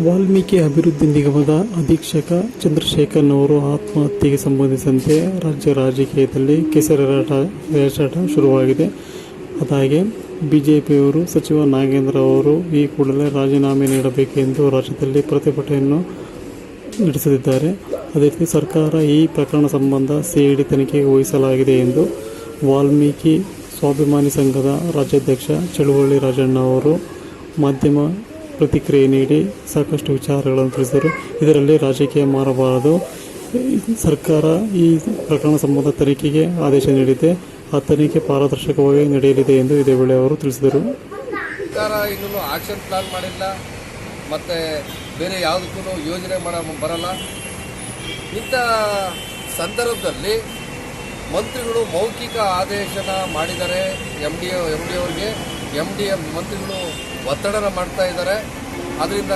ವಾಲ್ಮೀಕಿ ಅಭಿವೃದ್ಧಿ ನಿಗಮದ ಅಧೀಕ್ಷಕ ಚಂದ್ರಶೇಖರ್ನವರು ಆತ್ಮಹತ್ಯೆಗೆ ಸಂಬಂಧಿಸಿದಂತೆ ರಾಜ್ಯ ರಾಜಕೀಯದಲ್ಲಿ ಕೆಸರೆರಚಾಟ ಶುರುವಾಗಿದೆ. ಅದಾಗೆ ಬಿಜೆಪಿಯವರು ಸಚಿವ ನಾಗೇಂದ್ರ ಅವರು ಈ ಕೂಡಲೇ ರಾಜೀನಾಮೆ ನೀಡಬೇಕೆಂದು ರಾಜ್ಯದಲ್ಲಿ ಪ್ರತಿಭಟನೆಯನ್ನು ನಡೆಸುತ್ತಿದ್ದಾರೆ. ಅದೇ ರೀತಿ ಸರ್ಕಾರ ಈ ಪ್ರಕರಣ ಸಂಬಂಧ ಸಿಐಡಿ ತನಿಖೆಗೆ ವಹಿಸಲಾಗಿದೆ ಎಂದು ವಾಲ್ಮೀಕಿ ಸ್ವಾಭಿಮಾನಿ ಸಂಘದ ರಾಜ್ಯಾಧ್ಯಕ್ಷ ಚಳುವಳ್ಳಿ ರಾಜಣ್ಣ ಅವರು ಮಾಧ್ಯಮ ಪ್ರತಿಕ್ರಿಯೆ ನೀಡಿ ಸಾಕಷ್ಟು ವಿಚಾರಗಳನ್ನು ತಿಳಿಸಿದರು. ಇದರಲ್ಲಿ ರಾಜಕೀಯ ಮಾಡಬಾರದು, ಸರ್ಕಾರ ಈ ಪ್ರಕರಣ ಸಂಬಂಧ ತನಿಖೆಗೆ ಆದೇಶ ನೀಡಿದೆ, ಆ ತನಿಖೆ ಪಾರದರ್ಶಕವಾಗಿ ನಡೆಯಲಿದೆ ಎಂದು ಇದೇ ವೇಳೆ ಅವರು ತಿಳಿಸಿದರು. ಸರ್ಕಾರ ಇನ್ನೂ ಆಕ್ಷನ್ ಪ್ಲಾನ್ ಮಾಡಿಲ್ಲ, ಮತ್ತು ಬೇರೆ ಯಾವುದಕ್ಕೂ ಯೋಜನೆ ಬರಲ್ಲ. ಇಂಥ ಸಂದರ್ಭದಲ್ಲಿ ಮಂತ್ರಿಗಳು ಮೌಖಿಕ ಆದೇಶನ ಮಾಡಿದ್ದಾರೆ. ಎಮ್ ಡಿ ಅವ್ರಿಗೆ ಮಂತ್ರಿಗಳು ಒತ್ತಡನ ಮಾಡ್ತಾ ಇದ್ದಾರೆ. ಅದರಿಂದ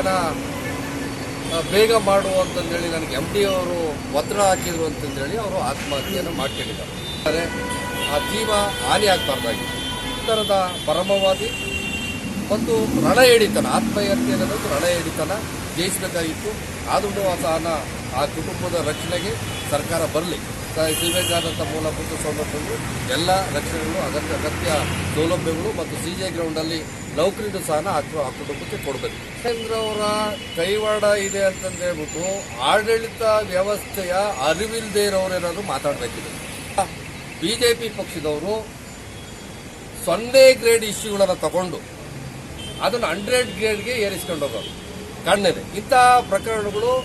ಬೇಗ ಮಾಡು ಅಂತಂದೇಳಿ ನನಗೆ ಎಮ್ ಡಿ ಅವರು ಒತ್ತಡ ಹಾಕಿದ್ರು ಅಂತಂದೇಳಿ ಅವರು ಆತ್ಮಹತ್ಯೆಯನ್ನು ಮಾಡ್ಕೊಂಡಿದ್ದಾರೆ. ಆ ಜೀವ ಹಾನಿ ಆಗಬಾರ್ದಾಗಿತ್ತು. ಥರದ ಪರಮವಾದಿ ಮತ್ತು ರಣ ಹಿಡಿತನ, ಆತ್ಮಹತ್ಯೆ ಅನ್ನೋದು ರಣ ಹಿಡಿತನ ಜಯಿಸಬೇಕಾಗಿತ್ತು. ಆದ್ರೂ ಆ ಕುಟುಂಬದ ರಕ್ಷಣೆಗೆ ಸರ್ಕಾರ ಬರಲಿ. ಸಿಗಬೇಕಾದಂಥ ಮೂಲಭೂತ ಸೌಲಭ್ಯಗಳು, ಎಲ್ಲ ರಕ್ಷಣೆಗಳು, ಅಗತ್ಯ ಸೌಲಭ್ಯಗಳು ಮತ್ತು CJ ಗ್ರೌಂಡಲ್ಲಿ ನೌಕರಿನೂ ಸಹ ಆ ಕುಟುಂಬಕ್ಕೆ ಕೊಡಬೇಕು. ಕೇಂದ್ರ ಅವರ ಕೈವಾಡ ಇದೆ ಅಂತಂದೇಳ್ಬಿಟ್ಟು ಆಡಳಿತ ವ್ಯವಸ್ಥೆಯ ಅರಿವಿಲ್ಲದೆ ಇರೋರೇನಾದ್ರು ಮಾತಾಡಬೇಕಿದೆ. BJP ಪಕ್ಷದವರು 0 ಗ್ರೇಡ್ ಇಶ್ಯೂಗಳನ್ನು ತಗೊಂಡು ಅದನ್ನು 100 ಗ್ರೇಡ್ಗೆ ಏರಿಸ್ಕೊಂಡು ಹೋಗೋದು ಕಣ್ಣಿದೆ. ಇಂಥ ಪ್ರಕರಣಗಳು,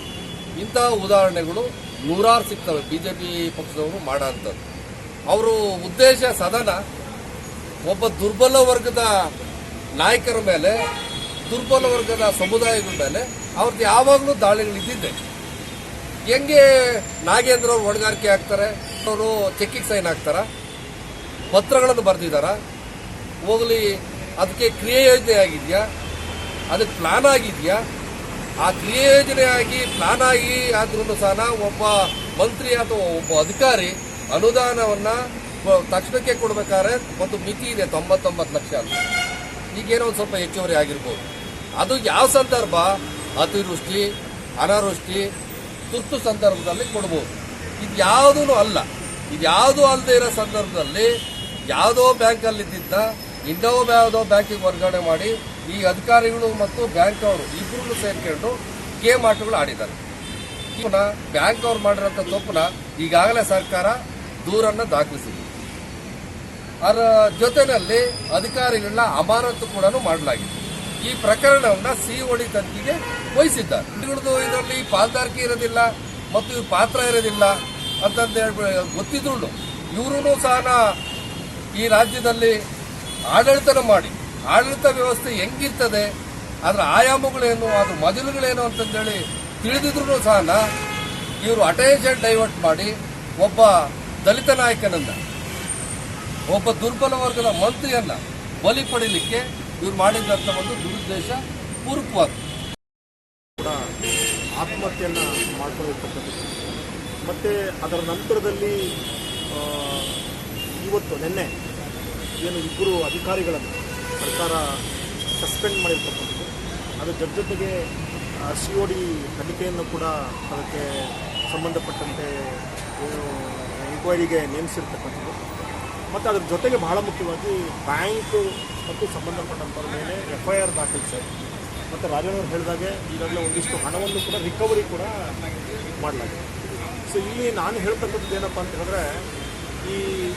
ಇಂಥ ಉದಾಹರಣೆಗಳು ನೂರಾರು ಸಿಗ್ತವೆ BJP ಪಕ್ಷದವರು ಮಾಡೋಂಥದ್ದು. ಅವರು ಉದ್ದೇಶ ಸದನ ಒಬ್ಬ ದುರ್ಬಲ ವರ್ಗದ ನಾಯಕರ ಮೇಲೆ, ದುರ್ಬಲ ವರ್ಗದ ಸಮುದಾಯಗಳ ಮೇಲೆ ಅವ್ರದ್ದು ಯಾವಾಗಲೂ ದಾಳಿಗಳಿದ್ದಿದ್ದೆ. ಹೆಂಗೆ ನಾಗೇಂದ್ರ ಅವರು ಹೊಣೆಗಾರಿಕೆ ಆಗ್ತಾರೆ, ಅವರು ಚೆಕ್ಕಿಗೆ ಸೈನ್ ಹಾಕ್ತಾರ, ಪತ್ರಗಳನ್ನು ಬರೆದಿದ್ದಾರ, ಹೋಗಲಿ ಅದಕ್ಕೆ ಕ್ರಿಯೆ ಯೋಜನೆ ಆಗಿದೆಯಾ, ಅದಕ್ಕೆ ಪ್ಲಾನ್ ಆಗಿದೆಯಾ? ಆ ಕ್ರಿಯೆ ಯೋಜನೆ ಆಗಿ ಪ್ಲಾನ್ ಆಗಿ ಆದ್ರೂ ಸಹ ಒಬ್ಬ ಮಂತ್ರಿ ಅಥವಾ ಒಬ್ಬ ಅಧಿಕಾರಿ ಅನುದಾನವನ್ನು ತಕ್ಷಣಕ್ಕೆ ಕೊಡಬೇಕಾದ್ರೆ ಒಂದು ಮಿತಿ ಇದೆ, 99 ಲಕ್ಷ ಅಂತ. ಈಗೇನೋ ಒಂದು ಸ್ವಲ್ಪ ಹೆಚ್ಚುವರಿ ಆಗಿರ್ಬೋದು. ಅದು ಯಾವ ಸಂದರ್ಭ? ಅತಿವೃಷ್ಟಿ, ಅನಾವೃಷ್ಟಿ, ತುರ್ತು ಸಂದರ್ಭದಲ್ಲಿ ಕೊಡ್ಬೋದು. ಇದು ಯಾವುದೂ ಅಲ್ಲ. ಇದು ಯಾವುದೂ ಅಲ್ಲದೆ ಇರೋ ಸಂದರ್ಭದಲ್ಲಿ ಯಾವುದೋ ಬ್ಯಾಂಕಲ್ಲಿದ್ದ ಇನ್ನೊಬ್ಬ ಯಾವುದೋ ಬ್ಯಾಂಕಿಗೆ ವರ್ಗಾವಣೆ ಮಾಡಿ ಈ ಅಧಿಕಾರಿಗಳು ಮತ್ತು ಬ್ಯಾಂಕ್ ಅವರು ಇಬ್ಬರೂ ಸೇರ್ಕೊಂಡು ಗೇಮ್ ಆಟಗಳು ಆಡಿದ್ದಾರೆ. ಬ್ಯಾಂಕ್ ಅವ್ರು ಮಾಡಿರೋಂಥ ತಪ್ಪನ್ನ ಈಗಾಗಲೇ ಸರ್ಕಾರ ದೂರನ್ನು ದಾಖಲಿಸಿದೆ. ಅದರ ಜೊತೆಯಲ್ಲಿ ಅಧಿಕಾರಿಗಳನ್ನ ಅಮಾನತು ಕೂಡ ಮಾಡಲಾಗಿದೆ. ಈ ಪ್ರಕರಣವನ್ನು COD ತನಿಖೆಗೆ ವಹಿಸಿದ್ದಾರೆ. ಇದರಲ್ಲಿ ಪಾಲ್ದಾರಿಕೆ ಇರೋದಿಲ್ಲ ಮತ್ತು ಇವ್ರ ಪಾತ್ರ ಇರೋದಿಲ್ಲ ಅಂತಂದು ಗೊತ್ತಿದ್ರು ಇವರು ಸಹ ಈ ರಾಜ್ಯದಲ್ಲಿ ಆಡಳಿತನ ಮಾಡಿ, ಆಡಳಿತ ವ್ಯವಸ್ಥೆ ಹೆಂಗಿರ್ತದೆ, ಅದರ ಆಯಾಮಗಳೇನು, ಅದ್ರ ಮೊದಲುಗಳೇನು ಅಂತಂದೇಳಿ ತಿಳಿದಿದ್ರು ಸಹ ಇವರು ಅಟೆನ್ಷನ್ ಡೈವರ್ಟ್ ಮಾಡಿ ಒಬ್ಬ ದಲಿತ ನಾಯಕನನ್ನ, ಒಬ್ಬ ದುರ್ಬಲ ವರ್ಗದ ಮಂತ್ರಿಯನ್ನ ಬಲಿ ಪಡೀಲಿಕ್ಕೆ ಇವ್ರು ಮಾಡಿದಂಥ ಒಂದು ದುರುದ್ದೇಶ ಪೂರ್ವಕವಾದ ಕೂಡ ಆತ್ಮಹತ್ಯೆಯನ್ನು ಮಾಡ್ಕೊಂಡಿರ್ತಕ್ಕಂಥದ್ದು. ಮತ್ತು ಅದರ ನಂತರದಲ್ಲಿ ಇವತ್ತು ನಿನ್ನೆ ಏನು ಇಬ್ಬರು ಅಧಿಕಾರಿಗಳನ್ನು ಸರ್ಕಾರ ಸಸ್ಪೆಂಡ್ ಮಾಡಿರ್ತಕ್ಕಂಥದ್ದು, ಅದರ ಜೊತೆಗೆ COD ತನಿಖೆಯನ್ನು ಕೂಡ ಅದಕ್ಕೆ ಸಂಬಂಧಪಟ್ಟಂತೆ ಏನು ಎಂಕ್ವೈರಿಗೆ ನೇಮಿಸಿರ್ತಕ್ಕಂಥದ್ದು. ಮತ್ತು ಅದರ ಜೊತೆಗೆ ಬಹಳ ಮುಖ್ಯವಾಗಿ ಬ್ಯಾಂಕು ಮತ್ತು ಸಂಬಂಧಪಟ್ಟಂಥವ್ರ ಮೇಲೆ FIR ದಾಖಲಿಸಿ, ಮತ್ತು ರಾಜನವರು ಹೇಳಿದಾಗೆ ಈಗಾಗಲೇ ಒಂದಿಷ್ಟು ಹಣವನ್ನು ಕೂಡ ರಿಕವರಿ ಕೂಡ ಮಾಡಲಾಗಿದೆ. ಸೊ ಇಲ್ಲಿ ನಾನು ಹೇಳ್ತಕ್ಕಂಥದ್ದು ಏನಪ್ಪ ಅಂತ ಹೇಳಿದ್ರೆ,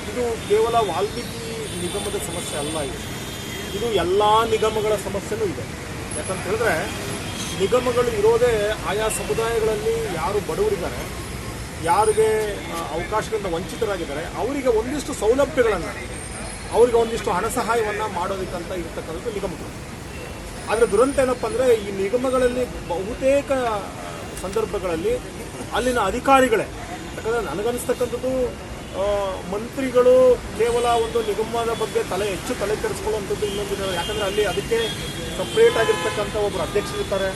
ಇದು ಕೇವಲ ವಾಲ್ಮೀಕಿ ನಿಗಮದ ಸಮಸ್ಯೆ ಅಲ್ಲ, ಇದು ಎಲ್ಲ ನಿಗಮಗಳ ಸಮಸ್ಯೆನೂ ಇದೆ. ಯಾಕಂತ ಹೇಳಿದ್ರೆ ನಿಗಮಗಳು ಇರೋದೇ ಆಯಾ ಸಮುದಾಯಗಳಲ್ಲಿ ಯಾರು ಬಡವರಿದ್ದಾರೆ, ಯಾರಿಗೆ ಅವಕಾಶಗಳಿಂದ ವಂಚಿತರಾಗಿದ್ದಾರೆ, ಅವರಿಗೆ ಒಂದಿಷ್ಟು ಸೌಲಭ್ಯಗಳನ್ನು, ಅವರಿಗೆ ಒಂದಿಷ್ಟು ಹಣ ಸಹಾಯವನ್ನು ಮಾಡೋದಕ್ಕಂತ ಇರ್ತಕ್ಕಂಥದ್ದು ನಿಗಮಗಳು. ಆದರೆ ದುರಂತ ಏನಪ್ಪ ಅಂದರೆ, ಈ ನಿಗಮಗಳಲ್ಲಿ ಬಹುತೇಕ ಸಂದರ್ಭಗಳಲ್ಲಿ ಅಲ್ಲಿನ ಅಧಿಕಾರಿಗಳೇ, ಯಾಕಂದರೆ ನನಗನ್ನಿಸ್ತಕ್ಕಂಥದ್ದು ಮಂತ್ರಿಗಳು ಕೇವಲ ಒಂದು ನಿಗಮದ ಬಗ್ಗೆ ಹೆಚ್ಚು ತಲೆ ಕೆಡಿಸ್ಕೊಳ್ಳುವಂಥದ್ದು ಇನ್ನೊಂದಿದೆ. ಯಾಕಂದರೆ ಅಲ್ಲಿ ಅದಕ್ಕೆ ಸಪ್ರೇಟ್ ಆಗಿರ್ತಕ್ಕಂಥ ಒಬ್ಬರು ಅಧ್ಯಕ್ಷರಿರ್ತಾರೆ,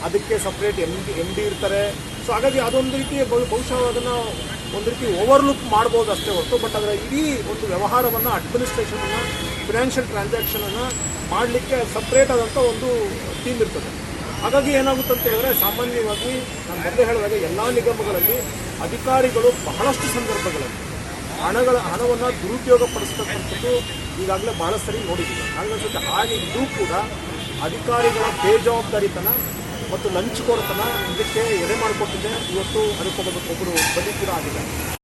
ಅದಕ್ಕೆ ಸಪ್ರೇಟ್ ಎಮ್ ಡಿ ಇರ್ತಾರೆ. ಸೊ ಹಾಗಾಗಿ ಅದೊಂದು ರೀತಿ ಬಹುಶಃ ಅದನ್ನು ಒಂದು ರೀತಿ ಓವರ್ಲುಕ್ ಮಾಡ್ಬೋದು ಅಷ್ಟೇ ಹೊರತು, ಬಟ್ ಅದರ ಇಡೀ ಒಂದು ವ್ಯವಹಾರವನ್ನು, ಅಡ್ಮಿನಿಸ್ಟ್ರೇಷನನ್ನು, ಫಿನಾನ್ಷಿಯಲ್ ಟ್ರಾನ್ಸಾಕ್ಷನನ್ನು ಮಾಡಲಿಕ್ಕೆ ಸಪ್ರೇಟ್ ಆದಂಥ ಒಂದು ಟೀಮ್ ಇರ್ತದೆ. ಹಾಗಾಗಿ ಏನಾಗುತ್ತೆ ಅಂತ ಹೇಳಿದ್ರೆ ಸಾಮಾನ್ಯವಾಗಿ ನಾನು ಮೊದಲೇ ಹೇಳಿದಾಗ ಎಲ್ಲ ನಿಗಮಗಳಲ್ಲಿ ಅಧಿಕಾರಿಗಳು ಬಹಳಷ್ಟು ಸಂದರ್ಭಗಳಲ್ಲಿ ಹಣವನ್ನು ದುರುಪಯೋಗ ಪಡಿಸ್ತಕ್ಕಂಥದ್ದು ಈಗಾಗಲೇ ಬಹಳ ಸರಿ ನೋಡಿದ್ದೀವಿ. ನನಗನ್ಸುತ್ತೆ ಹಾಗೆ ಇದು ಕೂಡ ಅಧಿಕಾರಿಗಳ ಬೇಜವಾಬ್ದಾರಿತನ ಮತ್ತು ಲಂಚ್ ಕೊಡತನ ಇದಕ್ಕೆ ಎಡೆ ಮಾಡಿಕೊಟ್ಟಿದೆ. ಇವತ್ತು ಅದಕ್ಕೊಬ್ಬರು ಬಲಿ ಕೂಡ ಆಗಿದೆ.